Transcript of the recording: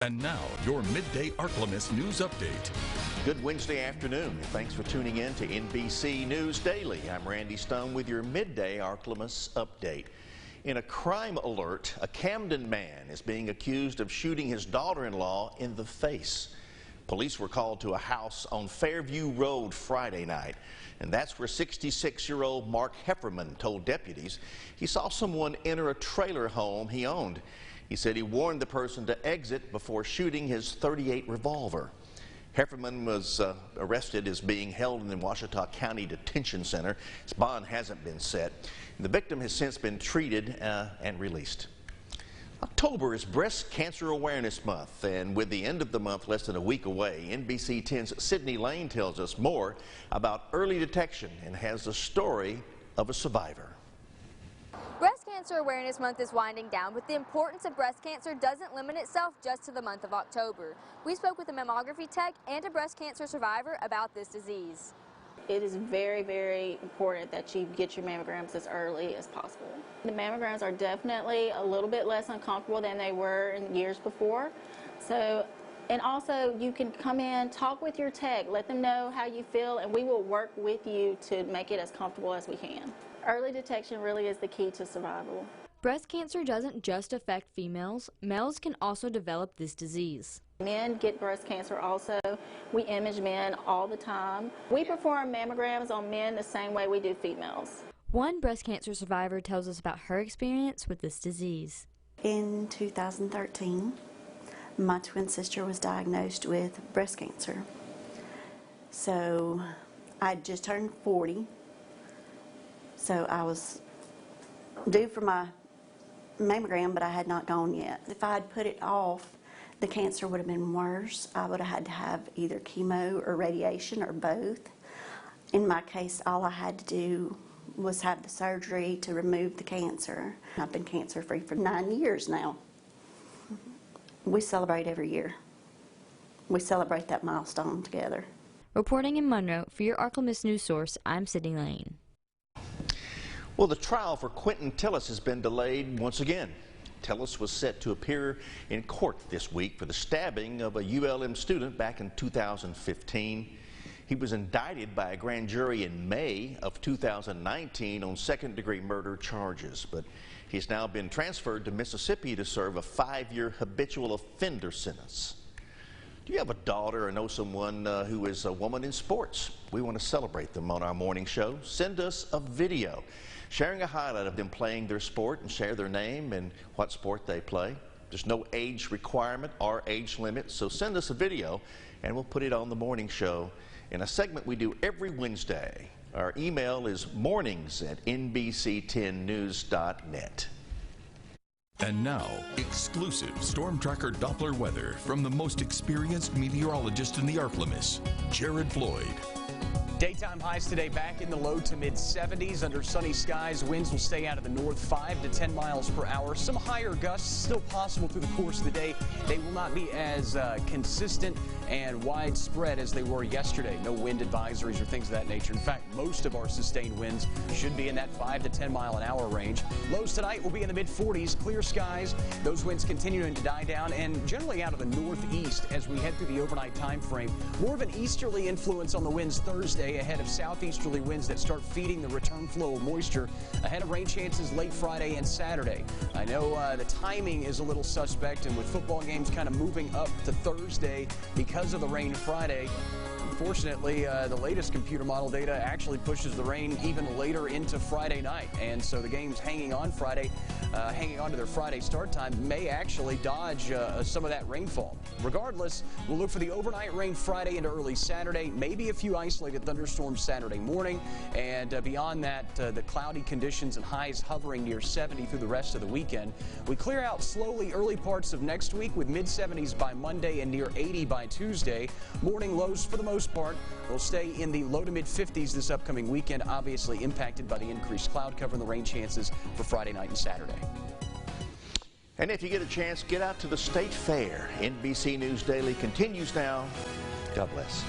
And now, your Midday Ark-La-Miss news update. Good Wednesday afternoon. Thanks for tuning in to NBC News Daily. I'm Randy Stone with your Midday Ark-La-Miss update. In a crime alert, a Camden man is being accused of shooting his daughter-in-law in the face. Police were called to a house on Fairview Road Friday night, and that's where 66-year-old Mark Hefferman told deputies he saw someone enter a trailer home he owned. He said he warned the person to exit before shooting his .38 revolver. Hefferman was arrested as being held in the Ouachita County Detention Center. His bond hasn't been set. The victim has since been treated and released. October is Breast Cancer Awareness Month, and with the end of the month less than a week away, NBC 10's Sydney Lane tells us more about early detection and has the story of a survivor. Breast Cancer Awareness Month is winding down, but the importance of breast cancer doesn't limit itself just to the month of October. We spoke with a mammography tech and a breast cancer survivor about this disease. It is very, very important that you get your mammograms as early as possible. The mammograms are definitely a little bit less uncomfortable than they were in years before. And also you can come in, talk with your tech, let them know how you feel, and we will work with you to make it as comfortable as we can. Early detection really is the key to survival. Breast cancer doesn't just affect females. Males can also develop this disease. Men get breast cancer also. We image men all the time. We perform mammograms on men the same way we do females. One breast cancer survivor tells us about her experience with this disease. In 2013, my twin sister was diagnosed with breast cancer. So I just turned 40. So I was due for my mammogram, but I had not gone yet. If I had put it off, the cancer would have been worse. I would have had to have either chemo or radiation or both. In my case, all I had to do was have the surgery to remove the cancer. I've been cancer-free for 9 years now. We celebrate every year. We celebrate that milestone together. Reporting in Monroe, for your Ark-La-Miss news source, I'm Sydney Lane. Well, the trial for Quentin Tillis has been delayed once again. Tillis was set to appear in court this week for the stabbing of a ULM student back in 2015. He was indicted by a grand jury in May of 2019 on second-degree murder charges, but he's now been transferred to Mississippi to serve a 5-year habitual offender sentence. Do you have a daughter or know someone who is a woman in sports? We want to celebrate them on our morning show. Send us a video sharing a highlight of them playing their sport and share their name and what sport they play. There's no age requirement or age limit, so send us a video and we'll put it on the morning show in a segment we do every Wednesday. Our email is mornings@nbc10news.net. And now, exclusive Storm Tracker Doppler weather from the most experienced meteorologist in the Ark-La-Miss, Jared Floyd. Daytime highs today back in the low to mid 70s under sunny skies. Winds will stay out of the north 5 to 10 miles per hour. Some higher gusts still possible through the course of the day. They will not be as consistent and widespread as they were yesterday. No wind advisories or things of that nature. In fact, most of our sustained winds should be in that 5 to 10 mile an hour range. Lows tonight will be in the mid 40s, clear skies. Those winds continuing to die down and generally out of the northeast as we head through the overnight time frame. More of an easterly influence on the winds Thursday, ahead of southeasterly winds that start feeding the return flow of moisture ahead of rain chances late Friday and Saturday. I know the timing is a little suspect, and with football games kind of moving up to Thursday because of the rain Friday, unfortunately, the latest computer model data actually pushes the rain even later into Friday night, and so the games hanging on Friday, hanging on to their Friday start time, may actually dodge some of that rainfall. Regardless, we'll look for the overnight rain Friday into early Saturday, maybe a few isolated thunderstorms Saturday morning, and beyond that, the cloudy conditions and highs hovering near 70 through the rest of the weekend. We clear out slowly early parts of next week with mid-70s by Monday and near 80 by Tuesday. Morning lows for the most part will stay in the low to mid-50s this upcoming weekend, obviously impacted by the increased cloud cover and the rain chances for Friday night and Saturday. And if you get a chance, get out to the State Fair. NBC News Daily continues now. God bless.